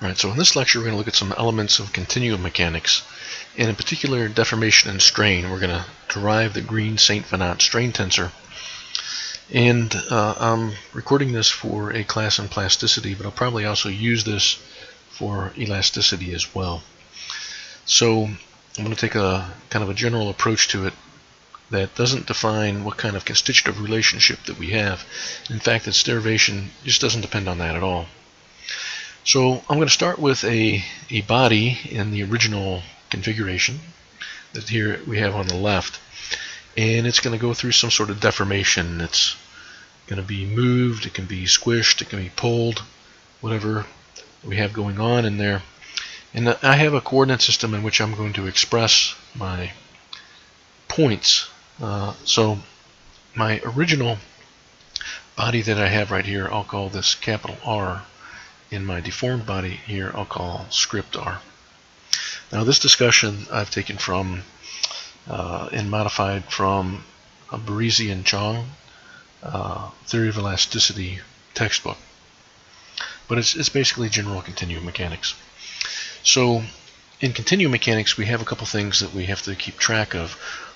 Alright, so in this lecture we're going to look at some elements of continuum mechanics, and in particular deformation and strain. We're going to derive the Green-Saint Venant strain tensor. And I'm recording this for a class on plasticity, but I'll probably also use this for elasticity as well. So I'm going to take a kind of a general approach to it that doesn't define what kind of constitutive relationship that we have. In fact, its derivation just doesn't depend on that at all. So I'm going to start with a body in the original configuration that here we have on the left, and it's going to go through some sort of deformation. It's going to be moved, it can be squished, it can be pulled, whatever we have going on in there. And I have a coordinate system in which I'm going to express my points. So my original body that I have right here, I'll call this capital R. In my deformed body here, I'll call script R. Now this discussion I've taken from and modified from a Barisi and Chong Theory of Elasticity textbook. But it's basically general continuum mechanics. So in continuum mechanics we have a couple things that we have to keep track of.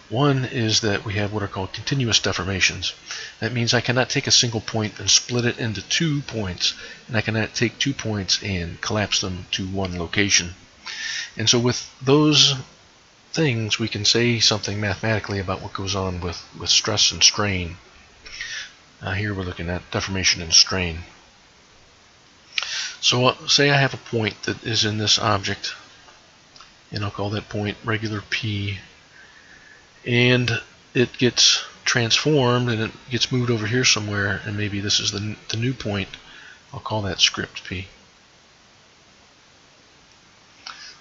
One is that we have what are called continuous deformations. That means I cannot take a single point and split it into 2 points, and I cannot take 2 points and collapse them to one location. And so with those things we can say something mathematically about what goes on with stress and strain. Here we're looking at deformation and strain. So say I have a point that is in this object, and I'll call that point regular P, and it gets transformed and it gets moved over here somewhere, and maybe this is the new point. I'll call that script P.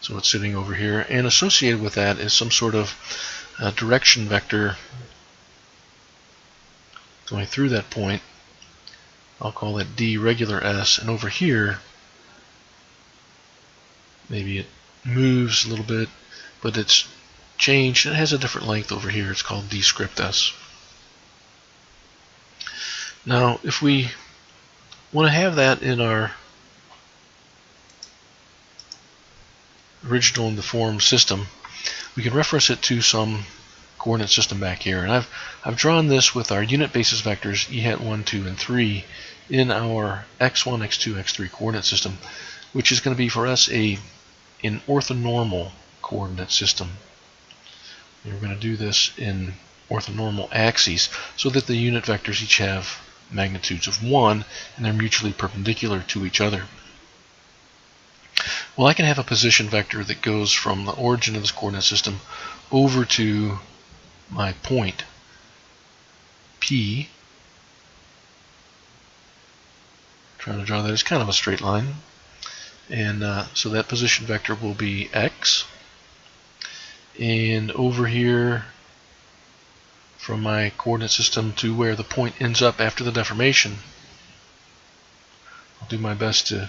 So it's sitting over here, and associated with that is some sort of direction vector going through that point. I'll call that D regular S, and over here maybe it moves a little bit, but it's changed. It has a different length over here. It's called D script S. Now if we want to have that in our original and deformed system, we can reference it to some coordinate system back here, and I've drawn this with our unit basis vectors E hat 1, 2, and 3 in our x1, x2, x3 coordinate system, which is going to be for us an orthonormal coordinate system. And we're going to do this in orthonormal axes so that the unit vectors each have magnitudes of 1 and they're mutually perpendicular to each other. Well, I can have a position vector that goes from the origin of this coordinate system over to my point P. Trying to draw that as kind of a straight line, and so that position vector will be x, and over here from my coordinate system to where the point ends up after the deformation, I'll do my best to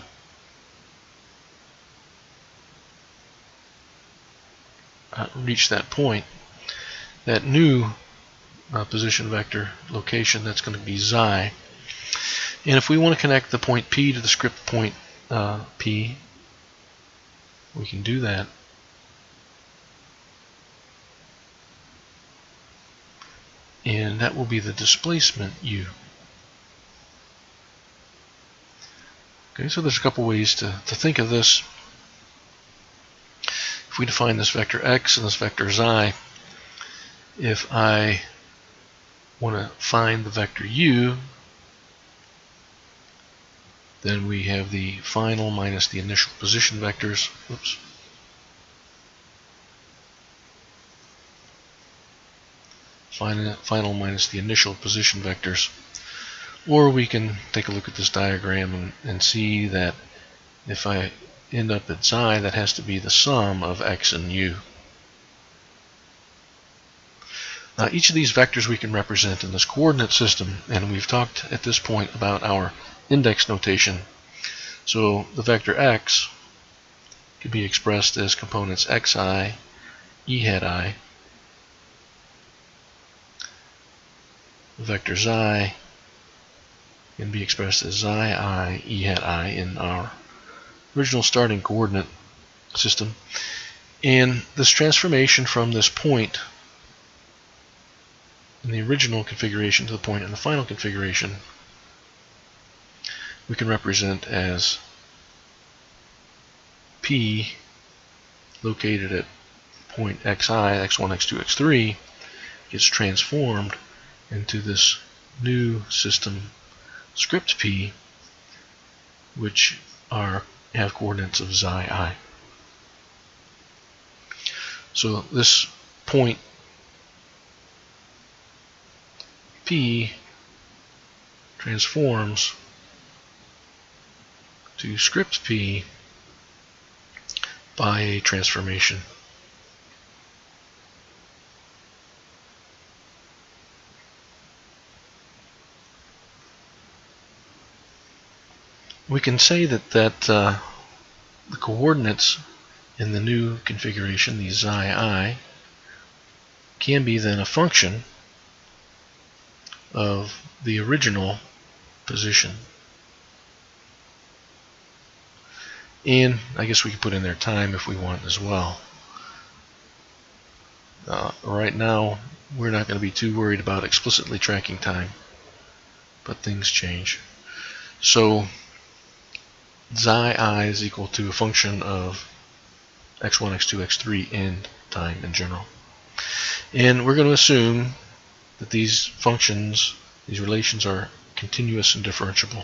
reach that point. That new position vector location, that's going to be xi. And if we want to connect the point P to the script point P, we can do that. And that will be the displacement U. Okay, so there's a couple ways to think of this. If we define this vector x and this vector xi, if I want to find the vector u, then we have the final minus the initial position vectors. Oops. Final minus the initial position vectors. Or we can take a look at this diagram and see that if I end up at xi, that has to be the sum of x and u. Now each of these vectors we can represent in this coordinate system, and we've talked at this point about our index notation. So the vector x could be expressed as components xi, e hat I. The vector xi can be expressed as xi I, e hat I in our original starting coordinate system. And this transformation from this point in the original configuration to the point in the final configuration we can represent as P located at point xi, x1, x2, x3 gets transformed into this new system script P, which have coordinates of xi I. So this point P transforms to script P by a transformation. We can say that the coordinates in the new configuration, the xi I, can be then a function of the original position. And I guess we could put in there time if we want as well. Right now, we're not going to be too worried about explicitly tracking time, but things change. So xi I is equal to a function of x1, x2, x3 and time in general. And we're going to assume that these functions, these relations, are continuous and differentiable.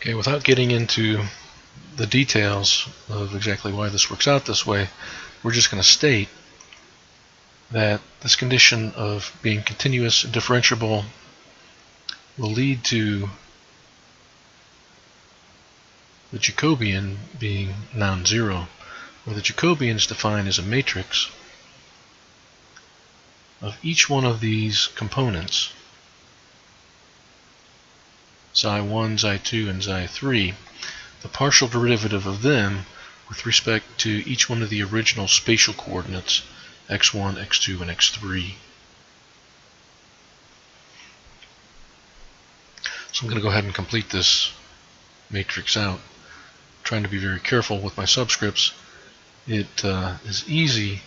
Okay, without getting into the details of exactly why this works out this way, we're just going to state that this condition of being continuous and differentiable will lead to the Jacobian being non-zero, where the Jacobian is defined as a matrix of each one of these components, xi1, xi2, and xi3, the partial derivative of them with respect to each one of the original spatial coordinates, x1, x2, and x3. So I'm going to go ahead and complete this matrix out. I'm trying to be very careful with my subscripts. It is easy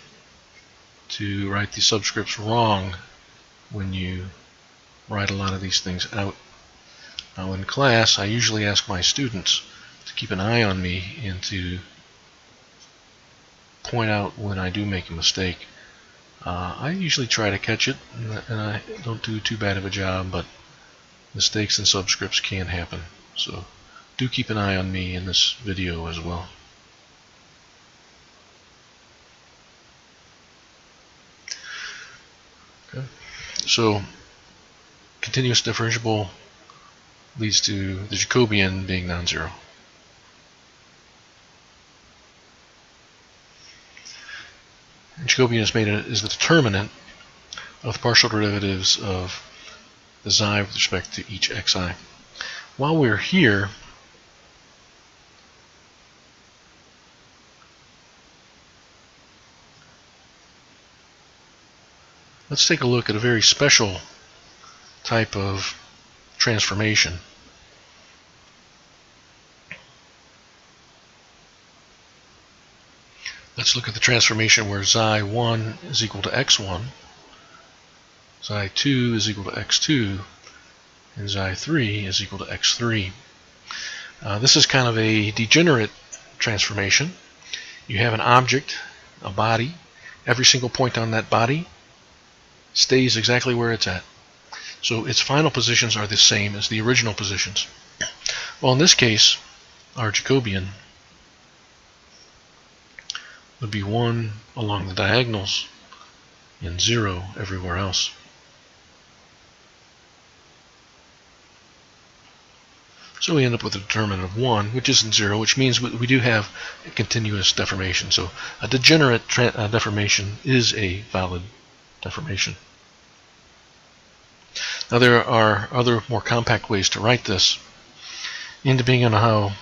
to write these subscripts wrong when you write a lot of these things out. Now in class, I usually ask my students to keep an eye on me and to point out when I do make a mistake. I usually try to catch it, and I don't do too bad of a job, but mistakes in subscripts can happen. So do keep an eye on me in this video as well. Okay. So continuous differentiable leads to the Jacobian being non-zero. Jacobian is the determinant of the partial derivatives of the xi with respect to each xi. While we're here, let's take a look at a very special type of transformation. Let's look at the transformation where xi1 is equal to x1, xi2 is equal to x2, and xi3 is equal to x3. This is kind of a degenerate transformation. You have an object, a body. Every single point on that body stays exactly where it's at. So its final positions are the same as the original positions. Well, in this case, our Jacobian would be 1 along the diagonals and 0 everywhere else. So we end up with a determinant of 1, which isn't 0, which means we do have a continuous deformation. So a degenerate deformation is a valid deformation. Now there are other more compact ways to write this, and depending on how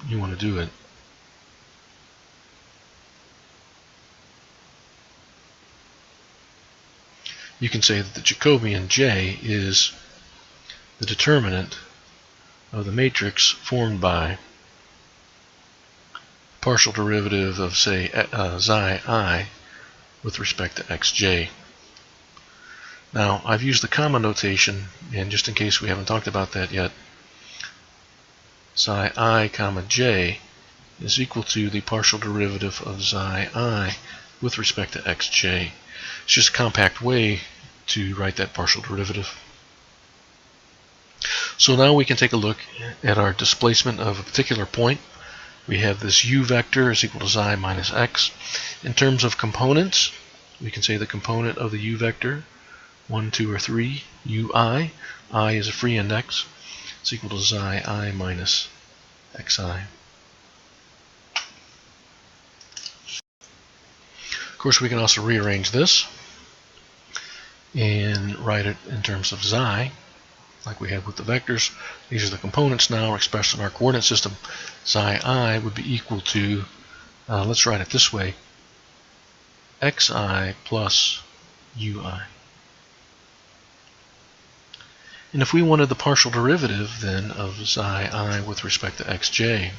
you want to do it. You can say that the Jacobian J is the determinant of the matrix formed by partial derivative of, say, xi I with respect to xj. Now, I've used the comma notation, and just in case we haven't talked about that yet, psi I comma j is equal to the partial derivative of xi I with respect to xj. It's just a compact way to write that partial derivative. So now we can take a look at our displacement of a particular point. We have this u vector is equal to xi minus x. In terms of components, we can say the component of the u vector, 1, 2, or 3, ui, I is a free index, is equal to xi I minus xi. Of course, we can also rearrange this and write it in terms of xi, like we had with the vectors. These are the components now expressed in our coordinate system. Xi I would be equal to, let's write it this way, xi plus ui. And if we wanted the partial derivative then of xi I with respect to xj,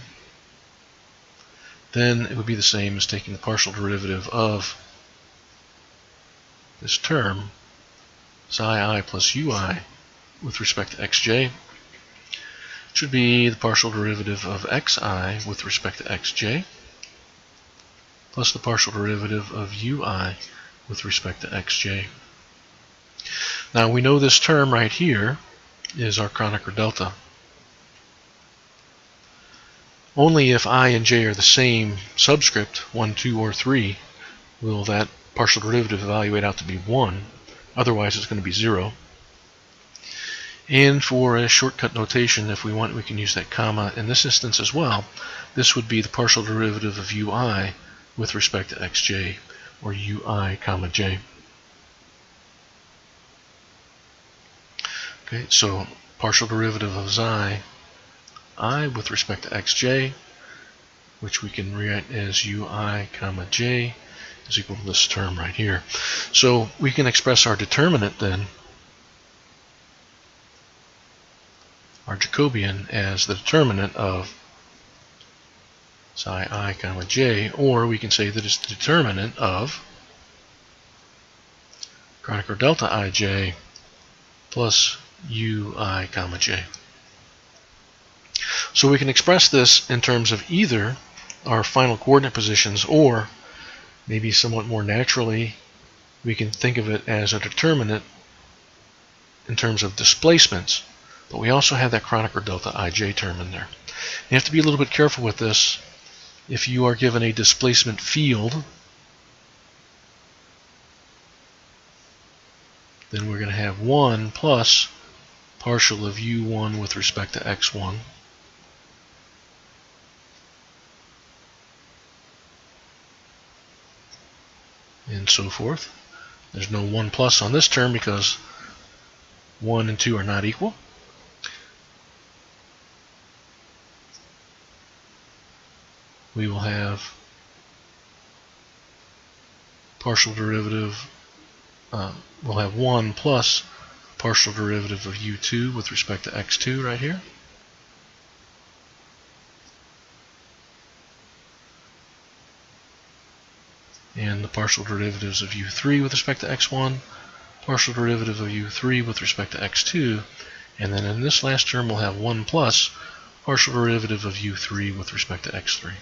then it would be the same as taking the partial derivative of this term, psi I plus ui with respect to xj, should be the partial derivative of xi with respect to xj plus the partial derivative of ui with respect to xj. Now we know this term right here is our Kronecker delta. Only if I and j are the same subscript, 1, 2, or 3, will that partial derivative evaluate out to be 1. Otherwise it's going to be 0. And for a shortcut notation, if we want, we can use that comma in this instance as well. This would be the partial derivative of ui with respect to xj, or ui comma j. Okay, so partial derivative of xi I with respect to xj, which we can rewrite as ui comma j, is equal to this term right here. So we can express our determinant then, our Jacobian, as the determinant of psi I comma j, or we can say that it's the determinant of Kronecker delta ij plus ui comma j. So we can express this in terms of either our final coordinate positions, or maybe somewhat more naturally we can think of it as a determinant in terms of displacements, but we also have that Kronecker delta ij term in there. You have to be a little bit careful with this. If you are given a displacement field, then we're going to have 1 plus partial of u1 with respect to x1 and so forth. There's no 1 plus on this term because 1 and 2 are not equal. We will have partial derivative, we'll have 1 plus partial derivative of u2 with respect to x2 right here. And the partial derivatives of u3 with respect to x1, partial derivative of u3 with respect to x2, and then in this last term we'll have 1 plus partial derivative of u3 with respect to x3.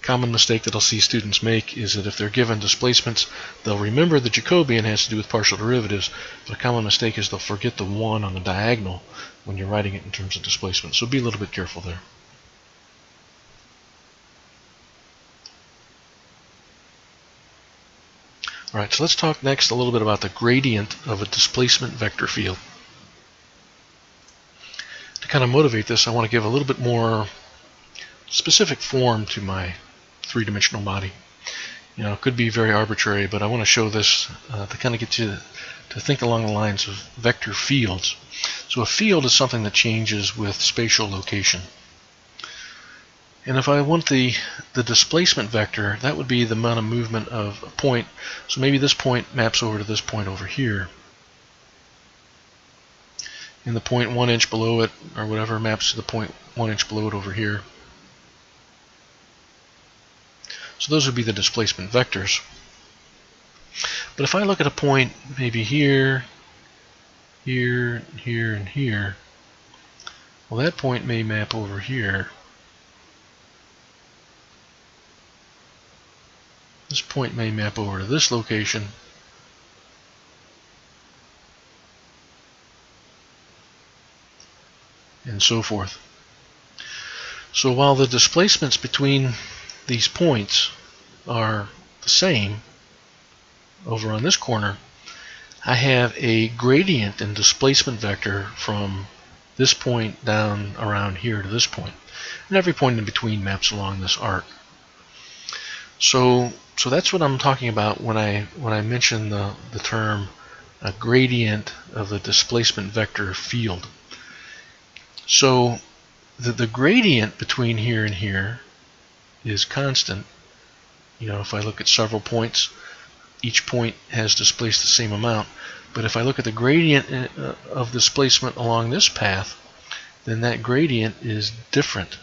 Common mistake that I'll see students make is that if they're given displacements, they'll remember the Jacobian has to do with partial derivatives, but a common mistake is they'll forget the 1 on the diagonal when you're writing it in terms of displacement. So be a little bit careful there. Alright, so let's talk next a little bit about the gradient of a displacement vector field. kind of motivate this, I want to give a little bit more specific form to my three-dimensional body. It could be very arbitrary, but I want to show this to kind of get you to think along the lines of vector fields. So a field is something that changes with spatial location. And if I want the displacement vector, that would be the amount of movement of a point. So maybe this point maps over to this point over here. And the point 1 inch below it, or whatever, maps to the point 1 inch below it over here. So those would be the displacement vectors. But if I look at a point maybe here, here, here, and here, well, that point may map over here. This point may map over to this location. And so forth. So while the displacements between these points are the same, over on this corner, I have a gradient in displacement vector from this point down around here to this point. And every point in between maps along this arc. So that's what I'm talking about when I mention the term a gradient of the displacement vector field. So the gradient between here and here is constant. If I look at several points, each point has displaced the same amount. But if I look at the gradient of displacement along this path, then that gradient is different.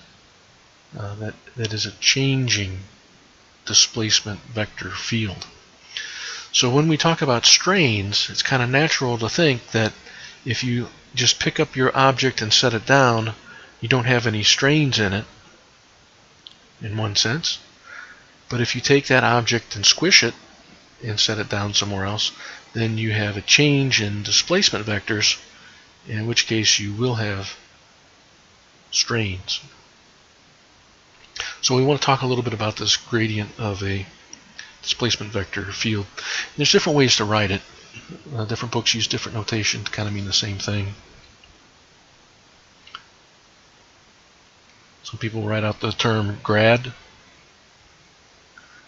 That is a changing displacement vector field. So when we talk about strains, it's kind of natural to think that if you just pick up your object and set it down, you don't have any strains in it, in one sense. But if you take that object and squish it and set it down somewhere else, then you have a change in displacement vectors, in which case you will have strains. So we want to talk a little bit about this gradient of a displacement vector field. There's different ways to write it. Different books use different notation to kind of mean the same thing. Some people write out the term grad.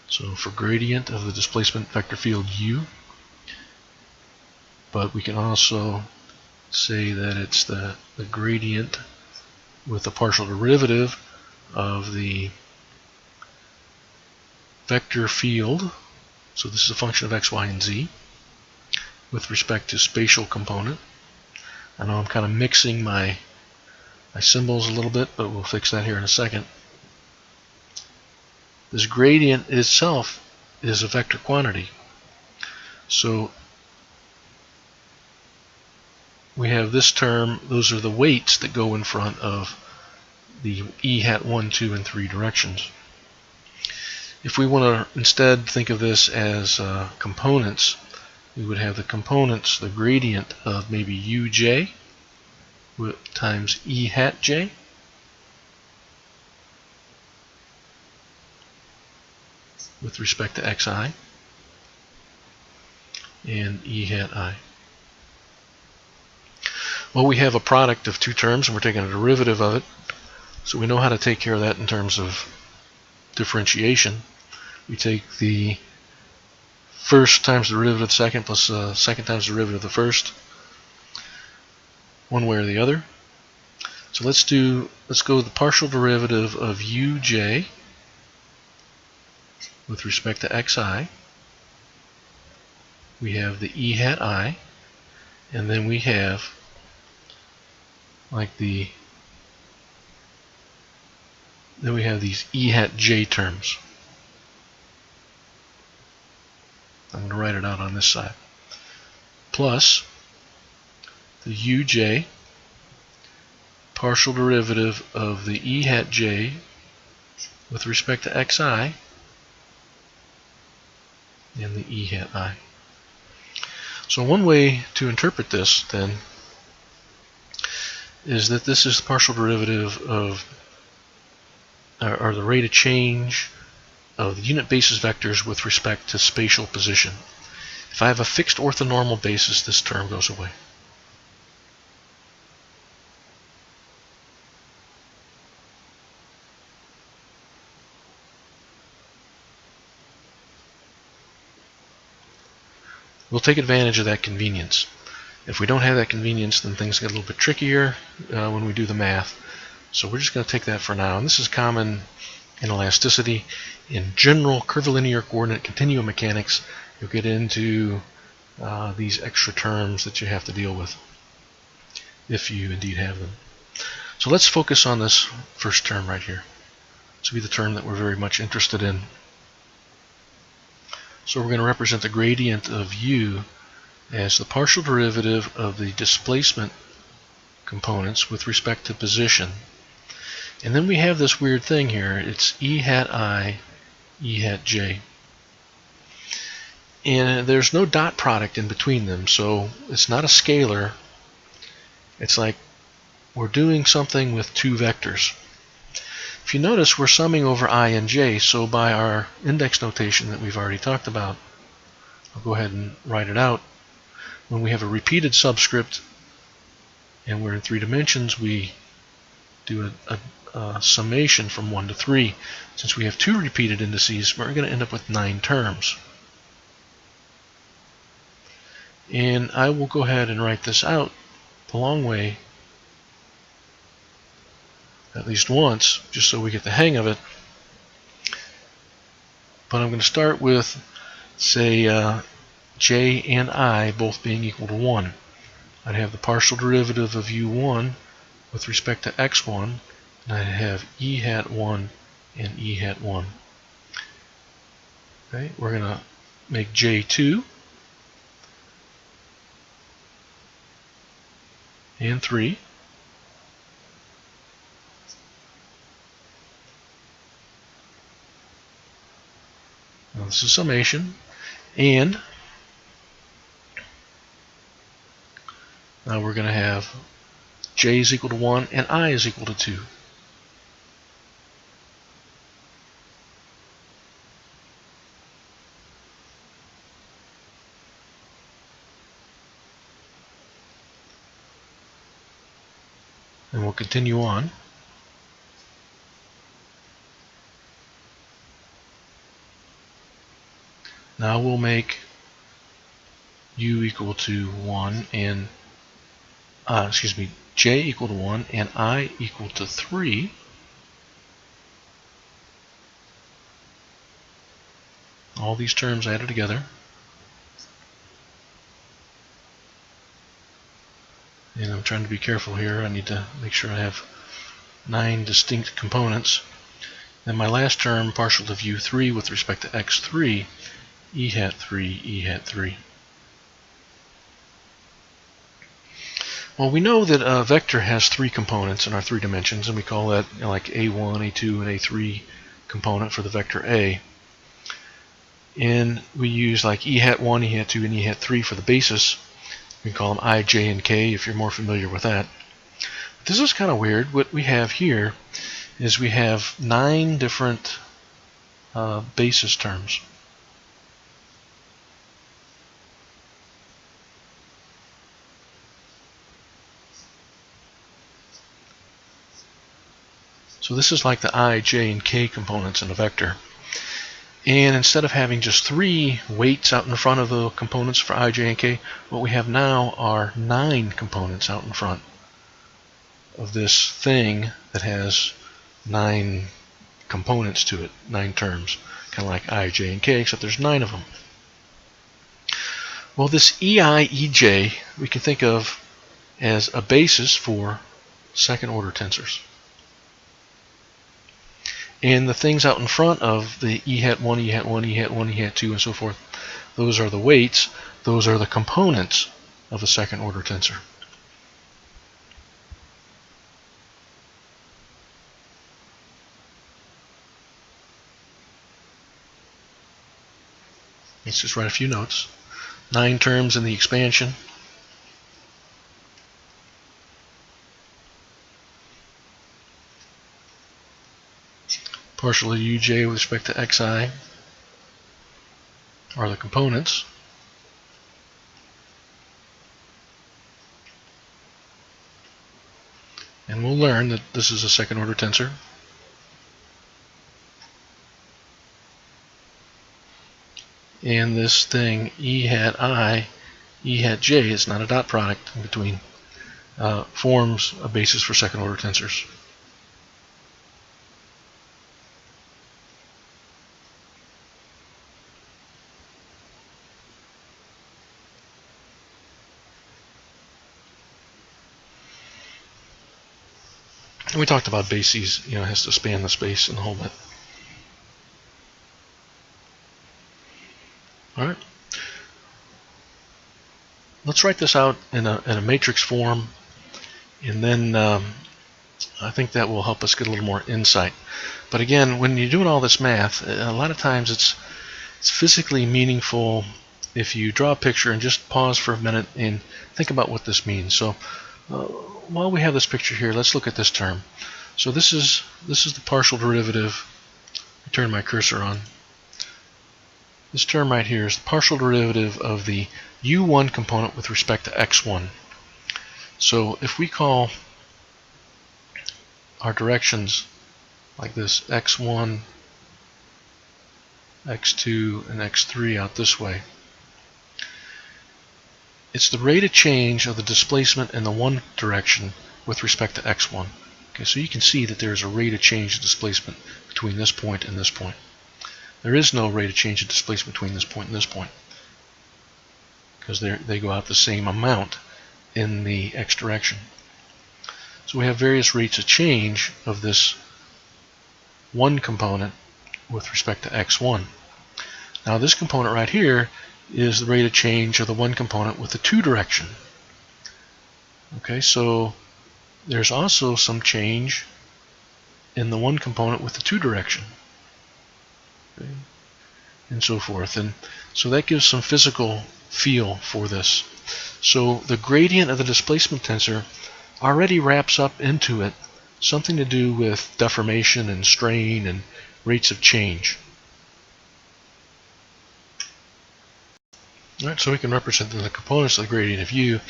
So for gradient of the displacement vector field U. But we can also say that it's the gradient with the partial derivative of the vector field. So this is a function of x, y, and z with respect to spatial component. I know I'm kind of mixing my symbols a little bit, but we'll fix that here in a second. This gradient itself is a vector quantity. So we have this term, those are the weights that go in front of the e hat 1, 2, and 3 directions. If we want to instead think of this as components, we would have the components, the gradient of maybe uj times e hat j with respect to xi and e hat I. Well, we have a product of two terms and we're taking a derivative of it, so we know how to take care of that in terms of differentiation. We take the first times the derivative of the second plus the second times the derivative of the first, one way or the other. So let's go with the partial derivative of uj with respect to xi. We have the e hat I, and then we have then we have these e hat j terms. I'm going to write it out on this side. Plus the uj partial derivative of the e hat j with respect to xi and the e hat I. So one way to interpret this then is that this is the partial derivative of, or the rate of change of the unit basis vectors with respect to spatial position. If I have a fixed orthonormal basis, this term goes away. we'll take advantage of that convenience. If we don't have that convenience, then things get a little bit trickier when we do the math. So we're just going to take that for now. And this is common in elasticity. In general curvilinear coordinate continuum mechanics, you'll get into these extra terms that you have to deal with, if you indeed have them. So let's focus on this first term right here. This will be the term that we're very much interested in. So we're going to represent the gradient of u as the partial derivative of the displacement components with respect to position. And then we have this weird thing here. It's e hat I, e hat j. And there's no dot product in between them, so it's not a scalar. It's like we're doing something with two vectors. If you notice, we're summing over I and j, so by our index notation that we've already talked about, I'll go ahead and write it out. When we have a repeated subscript and we're in 3 dimensions, we do a summation from 1 to 3. Since we have 2 repeated indices, we're going to end up with 9 terms. And I will go ahead and write this out the long way at least once, just so we get the hang of it. But I'm going to start with, say, j and I both being equal to 1. I'd have the partial derivative of u1 with respect to x1, and I'd have e hat 1 and e hat 1. Okay, we're going to make j2 and 3. Now this is summation, and now we're going to have j is equal to 1 and I is equal to 2. And we'll continue on. Now we'll make u equal to 1 and j equal to 1 and I equal to 3. All these terms added together. And I'm trying to be careful here. I need to make sure I have 9 distinct components. Then my last term, partial of u3 with respect to x3, e hat 3, e hat 3. Well, we know that a vector has 3 components in our 3 dimensions, and we call that like a1, a2, and a3 component for the vector a. And we use like e hat 1, e hat 2, and e hat 3 for the basis. We can call them I, j, and k if you're more familiar with that. This is kind of weird. What we have here is we have 9 different basis terms. So this is like the I, j, and k components in a vector. And instead of having just 3 weights out in the front of the components for I, j, and k, what we have now are 9 components out in front of this thing that has 9 components to it, 9 terms, kind of like I, j, and k, except there's 9 of them. Well, this ei, ej we can think of as a basis for second order tensors. And the things out in front of the e hat 1, e hat 1, e hat 1, e hat 2, and so forth, those are the weights, those are the components of a second order tensor. Let's just write a few notes. 9 terms in the expansion. Partial of uj with respect to xi are the components. And we'll learn that this is a second order tensor. and this thing E hat I, E hat J, it's not a dot product in between, forms a basis for second order tensors. And we talked about bases, it has to span the space and the whole bit. Alright. Let's write this out in a matrix form, and then I think that will help us get a little more insight. But again, when you're doing all this math, a lot of times it's physically meaningful if you draw a picture and just pause for a minute and think about what this means. So while we have this picture here, let's look at this term. So this is the partial derivative. I turn my cursor on. This term right here is the partial derivative of the u1 component with respect to x1. So if we call our directions like this, x1, x2, and x3 out this way, it's the rate of change of the displacement in the one direction with respect to x1. Okay, so you can see that there's a rate of change of displacement between this point and this point. There is no rate of change of displacement between this point and this point, because they go out the same amount in the x direction. So we have various rates of change of this one component with respect to x1. Now this component right here is the rate of change of the one component with the two direction. Okay, so there's also some change in the one component with the two direction. Okay, and so forth. And so that gives some physical feel for this. So the gradient of the displacement tensor already wraps up into it something to do with deformation and strain and rates of change. Alright, so we can represent the components of the gradient of u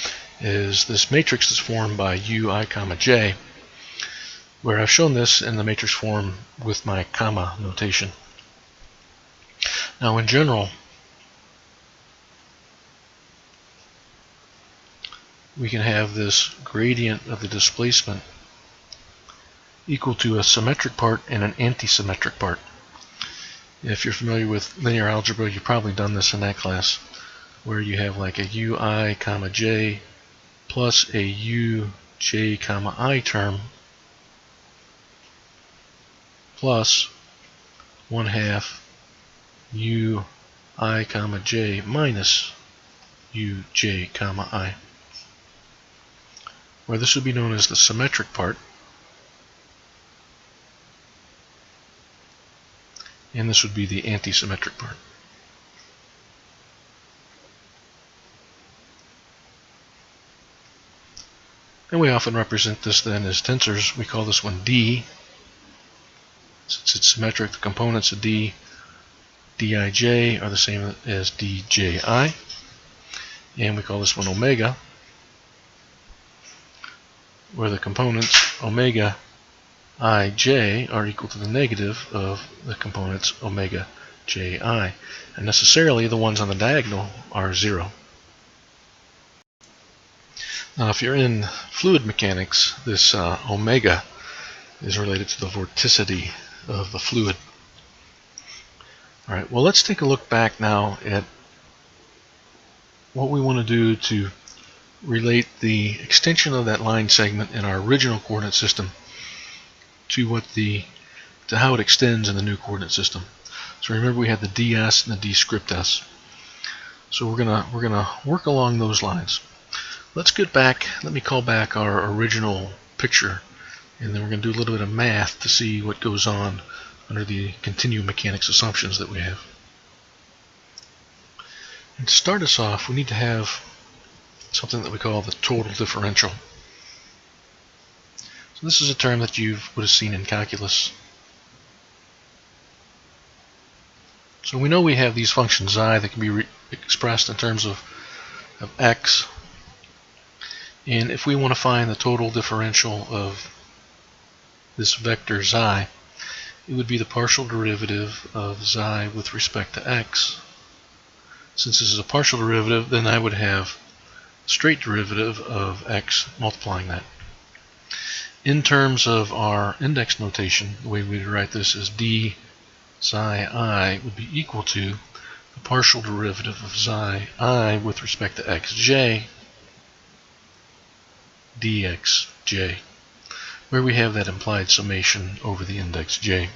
is this matrix that's formed by ui comma j, where I've shown this in the matrix form with my comma notation. Now in general, we can have this gradient of the displacement equal to a symmetric part and an anti-symmetric part. If you're familiar with linear algebra, you've probably done this in that class, where you have like a ui comma j plus a uj comma I term plus 1/2 ui comma j minus uj comma I, where this would be known as the symmetric part, and this would be the anti-symmetric part. And we often represent this then as tensors. We call this one D. Since it's symmetric, the components of D, Dij are the same as Dji. And we call this one omega, where the components omega ij are equal to the negative of the components omega ji. And necessarily the ones on the diagonal are 0. Now if you're in fluid mechanics, this omega is related to the vorticity of the fluid. Alright, well let's take a look back now at what we want to do to relate the extension of that line segment in our original coordinate system to how it extends in the new coordinate system. So remember we had the ds and the d script s. So we're gonna work along those lines. Let's get back, let me call back our original picture, and then we're going to do a little bit of math to see what goes on under the continuum mechanics assumptions that we have. And to start us off, we need to have something that we call the total differential. So this is a term that you would have seen in calculus. So we know we have these functions I that can be expressed in terms of x. And if we want to find the total differential of this vector xi, it would be the partial derivative of xi with respect to x Since this is a partial derivative, then I would have straight derivative of x multiplying that. In terms of our index notation, the way we'd write this is d psi I would be equal to the partial derivative of psi I with respect to xj dxj, where we have that implied summation over the index j.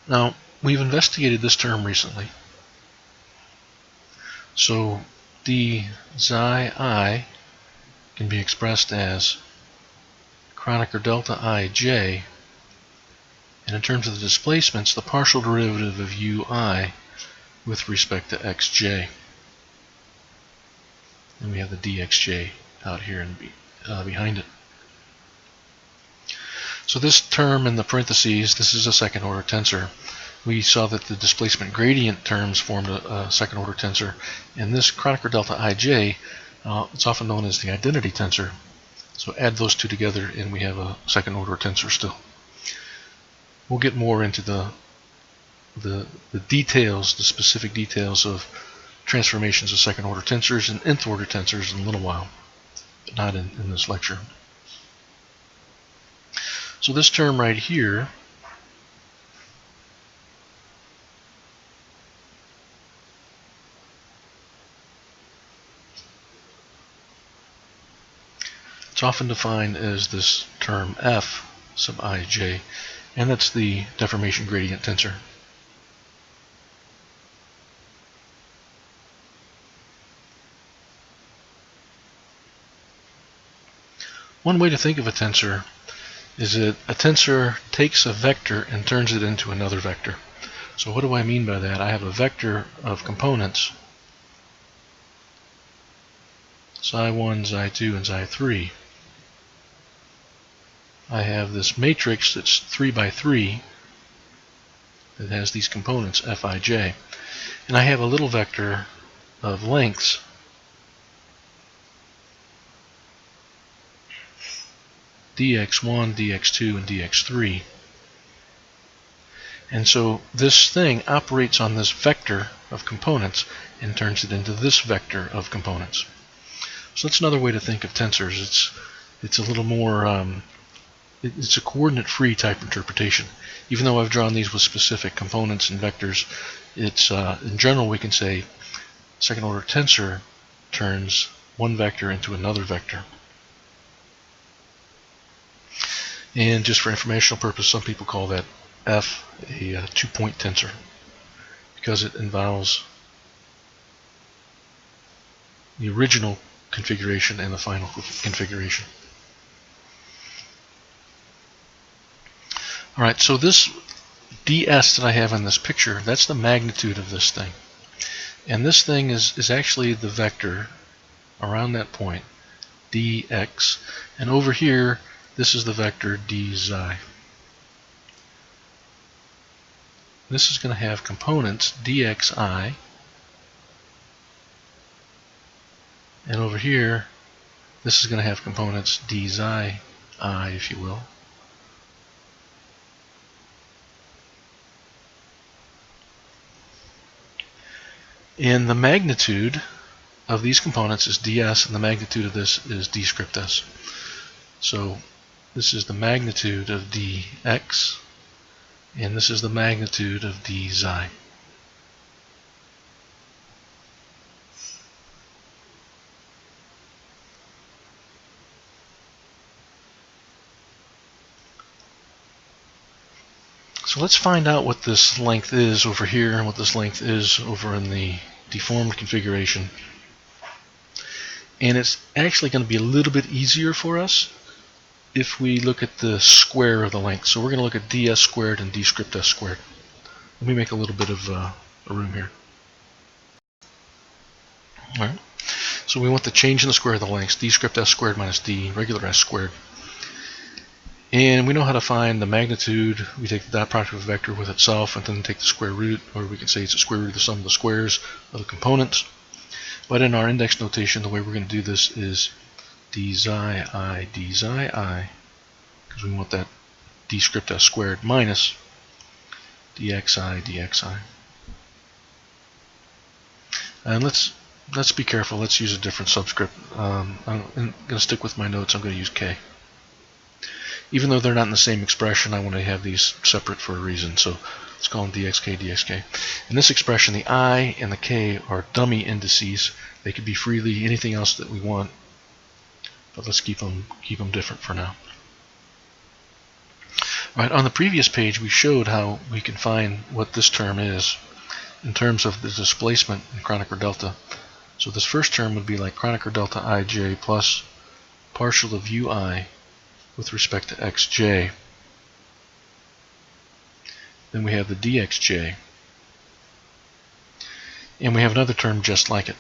Now, we've investigated this term recently. So d psi I can be expressed as Kronecker delta ij, and in terms of the displacements, the partial derivative of ui with respect to xj. And we have the dxj out here and behind it. So this term in the parentheses, this is a second order tensor. We saw that the displacement gradient terms formed a second order tensor, and this Kronecker delta ij, it's often known as the identity tensor. So add those two together and we have a second order tensor still. We'll get more into the details, the specific details of transformations of second order tensors and nth order tensors in a little while, but not in this lecture. So this term right here it's often defined as this term f sub ij, and that's the deformation gradient tensor. One way to think of a tensor is that a tensor takes a vector and turns it into another vector. So what do I mean by that? I have a vector of components, psi1, psi2, and psi3. I have this matrix that's 3 by 3 that has these components fij, and I have a little vector of lengths dx1, dx2, and dx3. And so this thing operates on this vector of components and turns it into this vector of components. So that's another way to think of tensors. It's a little more, it's a coordinate-free type interpretation. Even though I've drawn these with specific components and vectors, it's in general we can say second order tensor turns one vector into another vector. And just for informational purpose, some people call that f a two-point tensor because it involves the original configuration and the final configuration. Alright, so this ds that I have in this picture, that's the magnitude of this thing. And this thing is actually the vector around that point, dx, and over here this is the vector d psi. This is going to have components dxi, and over here this is going to have components d psi I, if you will. And the magnitude of these components is ds, and the magnitude of this is d script s. So this is the magnitude of dx, and this is the magnitude of d psi. So let's find out what this length is over here and what this length is over in the deformed configuration. And it's actually going to be a little bit easier for us if we look at the square of the length. So we're going to look at ds squared and d script s squared. Let me make a little bit of a room here. Alright, so we want the change in the square of the lengths, d script s squared minus d regular s squared. And we know how to find the magnitude. We take the dot product of a vector with itself and then take the square root, or we can say it's the square root of the sum of the squares of the components. But in our index notation, the way we're going to do this is d xi I, because we want that d script s squared minus dxi, dxi. And let's be careful. Let's use a different subscript. I'm going to stick with my notes. I'm going to use k. Even though they're not in the same expression, I want to have these separate for a reason. So let's call them dxk, dxk. In this expression, the I and the k are dummy indices. They could be freely anything else that we want, but let's keep them different for now. Right, on the previous page, we showed how we can find what this term is in terms of the displacement in Kronecker delta. So this first term would be like Kronecker delta ij plus partial of ui with respect to xj. Then we have the dxj. And we have another term just like it.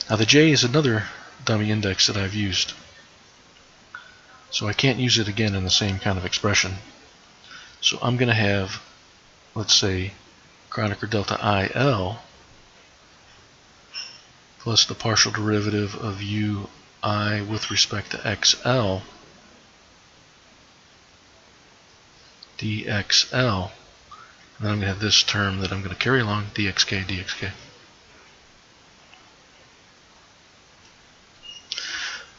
Now the j is another dummy index that I've used. So I can't use it again in the same kind of expression. So I'm going to have, let's say, Kronecker delta IL plus the partial derivative of ui with respect to xl dxl. And then I'm going to have this term that I'm going to carry along, dxk, dxk.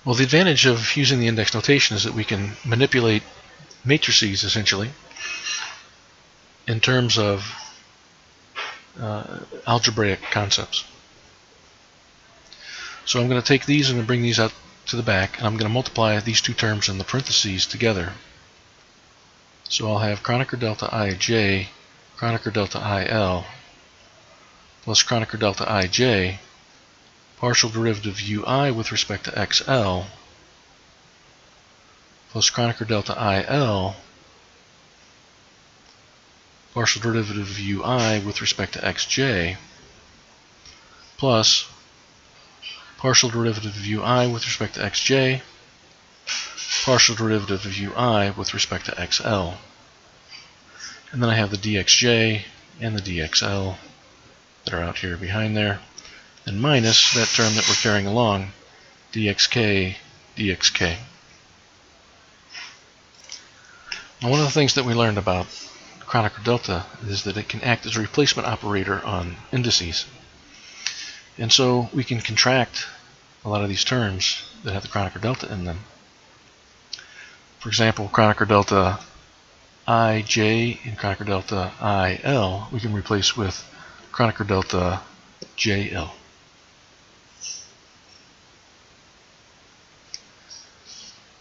Well, the advantage of using the index notation is that we can manipulate matrices, essentially, in terms of algebraic concepts. So I'm going to take these and bring these out to the back, and I'm going to multiply these two terms in the parentheses together. So I'll have Kronecker delta ij, Kronecker delta IL, plus Kronecker delta ij, partial derivative of ui with respect to xl, plus Kronecker delta IL, partial derivative of ui with respect to xj, plus partial derivative of ui with respect to xj, partial derivative of ui with respect to xl. And then I have the dxj and the dxl that are out here behind there, and minus that term that we're carrying along, dxk, dxk. Now, one of the things that we learned about Kronecker delta is that it can act as a replacement operator on indices. And so we can contract a lot of these terms that have the Kronecker delta in them. For example, Kronecker delta ij and Kronecker delta il we can replace with Kronecker delta jl.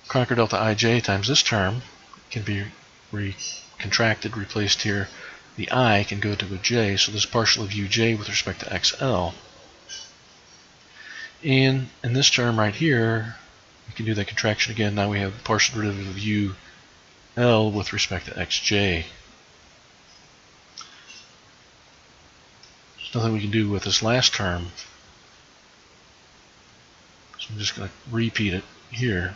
Kronecker delta ij times this term can be contracted, replaced here. The I can go to a j, so this partial of uj with respect to xl. And in this term right here, we can do that contraction again. Now we have the partial derivative of ul with respect to xj. There's nothing we can do with this last term, so I'm just going to repeat it here.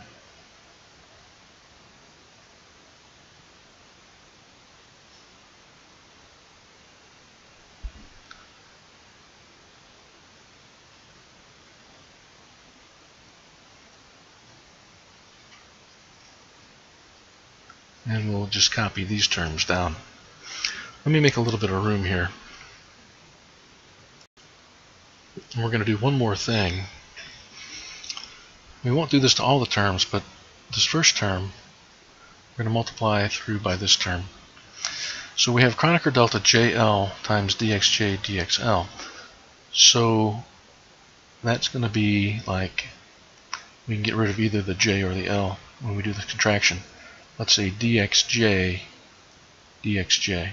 And we'll just copy these terms down. Let me make a little bit of room here. And we're going to do one more thing. We won't do this to all the terms, but this first term, we're going to multiply through by this term. So we have Kronecker delta jl times dxj dxl. So that's going to be like, we can get rid of either the j or the l when we do the contraction. Let's say dxj, dxj.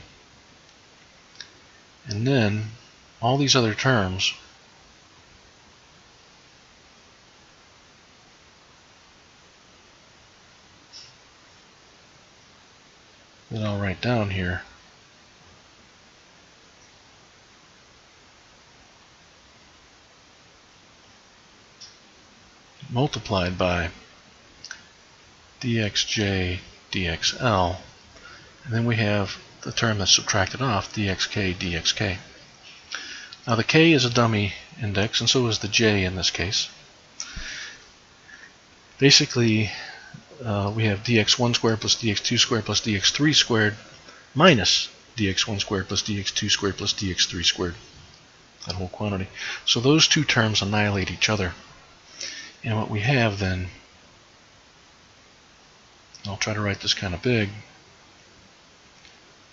And then all these other terms that I'll write down here multiplied by dxj, dxl, and then we have the term that's subtracted off, dxk, dxk. Now the k is a dummy index, and so is the j in this case. Basically, we have dx1 squared plus dx2 squared plus dx3 squared minus dx1 squared plus dx2 squared plus dx3 squared, that whole quantity. So those two terms annihilate each other. And what we have then, I'll try to write this kind of big,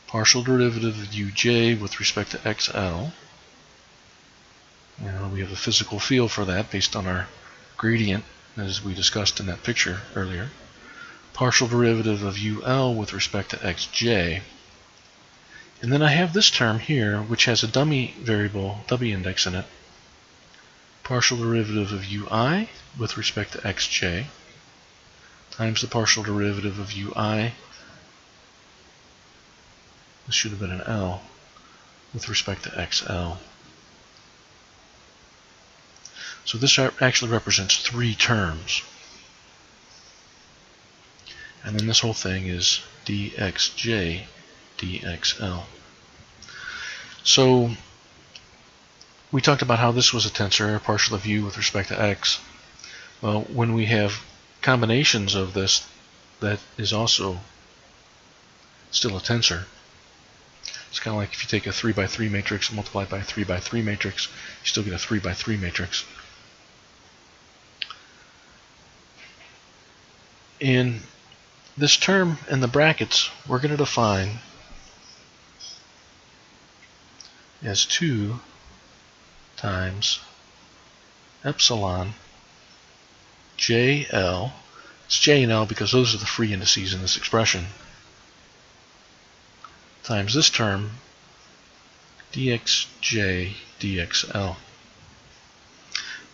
partial derivative of uj with respect to xl. And we have a physical field for that based on our gradient, as we discussed in that picture earlier. Partial derivative of ul with respect to xj. And then I have this term here, which has a dummy variable, dummy index in it. Partial derivative of ui with respect to xj times the partial derivative of ui, this should have been an L, with respect to xl. So this actually represents three terms. And then this whole thing is dxj dxl. So we talked about how this was a tensor, partial of u with respect to x. Well, when we have combinations of this, that is also still a tensor. It's kind of like if you take a 3 by 3 matrix and multiply it by a 3 by 3 matrix, you still get a 3 by 3 matrix. And this term in the brackets we're going to define as 2 times epsilon JL. It's J and L because those are the free indices in this expression, times this term dxj dxl.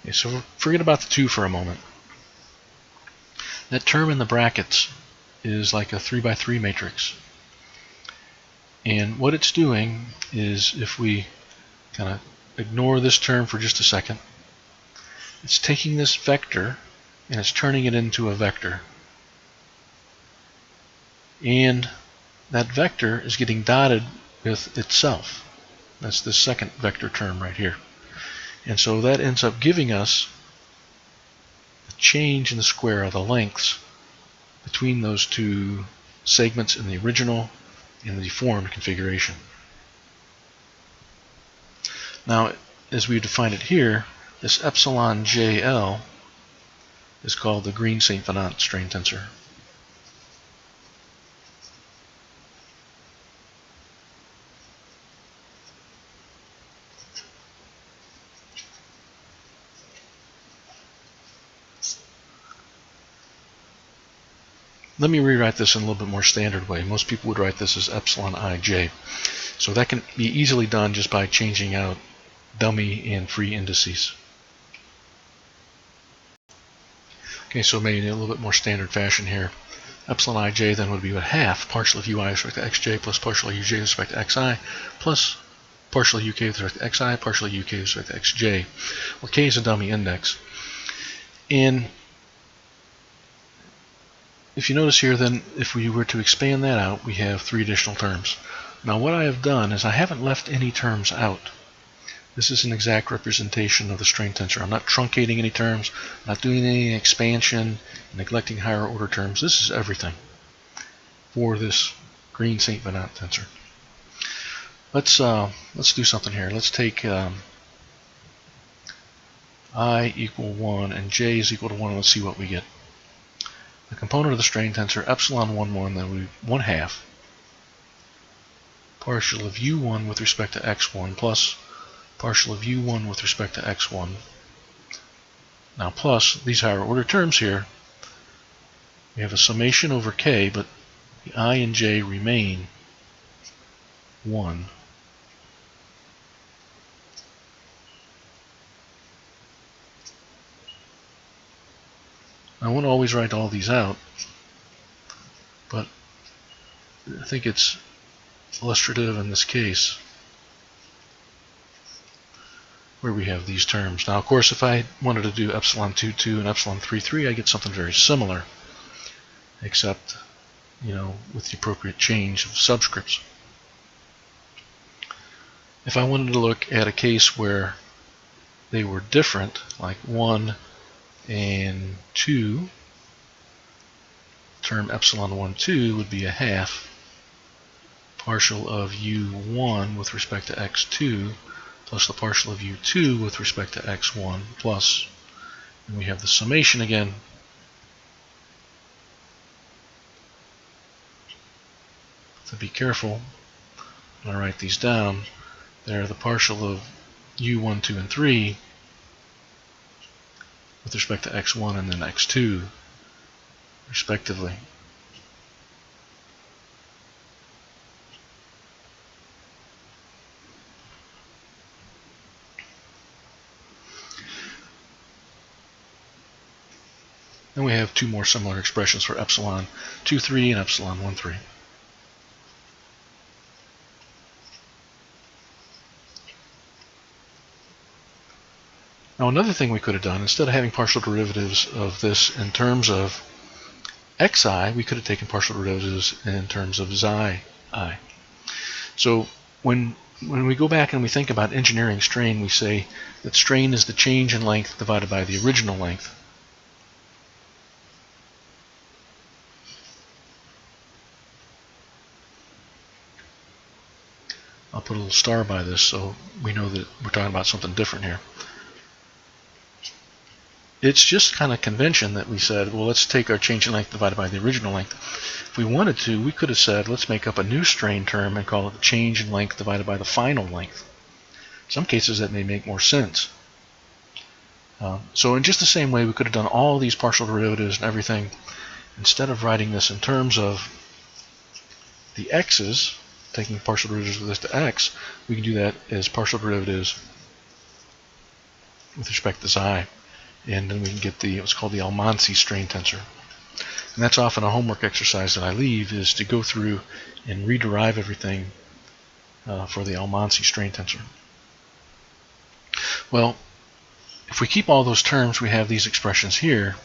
Okay, so forget about the 2 for a moment. That term in the brackets is like a 3 by 3 matrix. And what it's doing is, if we kind of ignore this term for just a second, it's taking this vector and it's turning it into a vector. And that vector is getting dotted with itself. That's the second vector term right here. And so that ends up giving us a change in the square of the lengths between those two segments in the original and the deformed configuration. Now, as we define it here, this epsilon JL is called the Green-Saint Venant strain tensor. Let me rewrite this in a little bit more standard way. Most people would write this as epsilon ij. So that can be easily done just by changing out dummy and free indices. Okay, so maybe in a little bit more standard fashion here. Epsilon ij then would be a half partial of ui with respect to xj plus partial of uj with respect to xi plus partial of uk with respect to xi, partial of uk with respect to xj. Well, k is a dummy index. And if you notice here, then, if we were to expand that out, we have 3 additional terms. Now, what I have done is I haven't left any terms out. This is an exact representation of the strain tensor. I'm not truncating any terms, I'm not doing any expansion, neglecting higher order terms. This is everything for this Green-Saint Venant tensor. Let's do something here. Let's take I equal 1 and j is equal to 1, and let's see what we get. The component of the strain tensor epsilon 1, 1, that would be 1/2 partial of u1 with respect to x1 plus partial of u1 with respect to x1. Now plus these higher order terms here, we have a summation over k, but the I and j remain 1. I won't always write all these out, but I think it's illustrative in this case where we have these terms. Now, of course, if I wanted to do epsilon 2, 2 and epsilon 3, 3, I get something very similar, except, with the appropriate change of subscripts. If I wanted to look at a case where they were different, like 1 and 2, term epsilon 1, 2 would be a half partial of u1 with respect to x2 plus the partial of u2 with respect to x1 plus, and we have the summation again. So be careful when I write these down. They're the partial of u1, 2, and 3 with respect to x1 and then x2 respectively. Then we have two more similar expressions for epsilon 2, 3 and epsilon 1, 3. Now another thing we could have done, instead of having partial derivatives of this in terms of xi, we could have taken partial derivatives in terms of xi. So when we go back and we think about engineering strain, we say that strain is the change in length divided by the original length. I'll put a little star by this so we know that we're talking about something different here. It's just kind of convention that we said, well, let's take our change in length divided by the original length. If we wanted to, we could have said, let's make up a new strain term and call it the change in length divided by the final length. In some cases, that may make more sense. So in just the same way, we could have done all these partial derivatives and everything. Instead of writing this in terms of the x's, taking partial derivatives with respect to x, we can do that as partial derivatives with respect to xi. And then we can get what's called the Almansi strain tensor. And that's often a homework exercise that I leave, is to go through and rederive everything for the Almansi strain tensor. Well, if we keep all those terms, we have these expressions here.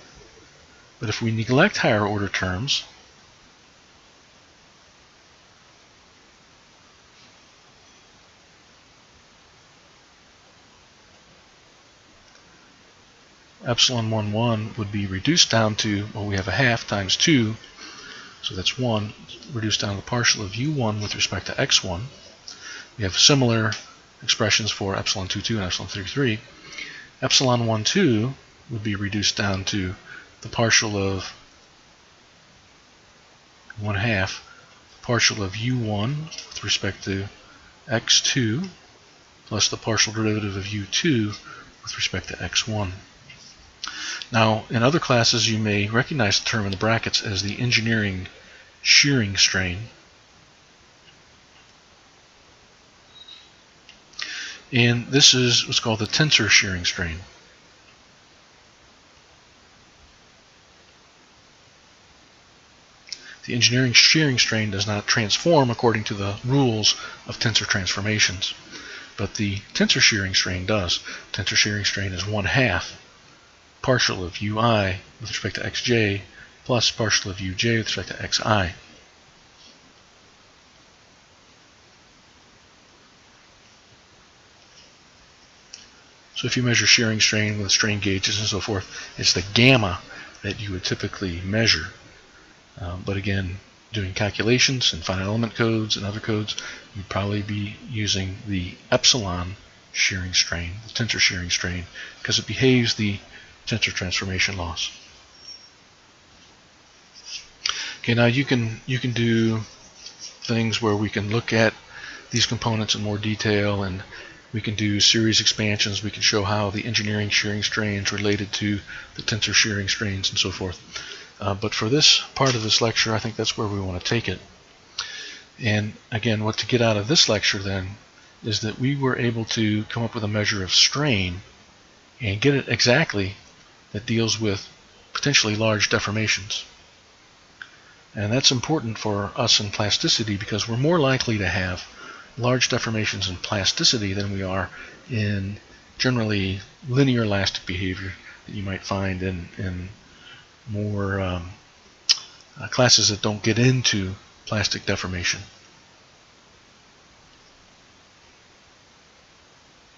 But if we neglect higher order terms, epsilon 1, 1 would be reduced down to, well, we have a half times 2, so that's 1, reduced down to the partial of u1 with respect to x1. We have similar expressions for epsilon 2, 2 and epsilon 3, 3. Epsilon 1, 2 would be reduced down to the partial of 1 half partial of u1 with respect to x2 plus the partial derivative of u2 with respect to x1. Now, in other classes, you may recognize the term in the brackets as the engineering shearing strain. And this is what's called the tensor shearing strain. The engineering shearing strain does not transform according to the rules of tensor transformations, but the tensor shearing strain does. Tensor shearing strain is 1 half partial of ui with respect to xj plus partial of uj with respect to xi. So if you measure shearing strain with strain gauges and so forth, it's the gamma that you would typically measure. But again, doing calculations in finite element codes and other codes, you'd probably be using the epsilon shearing strain, the tensor shearing strain, because it behaves the tensor transformation laws. Okay, now you can do things where we can look at these components in more detail, and we can do series expansions. We can show how the engineering shearing strains related to the tensor shearing strains and so forth. But for this part of this lecture, I think that's where we want to take it. And again, what to get out of this lecture then is that we were able to come up with a measure of strain and get it exactly that deals with potentially large deformations. And that's important for us in plasticity because we're more likely to have large deformations in plasticity than we are in generally linear elastic behavior that you might find in more classes that don't get into plastic deformation.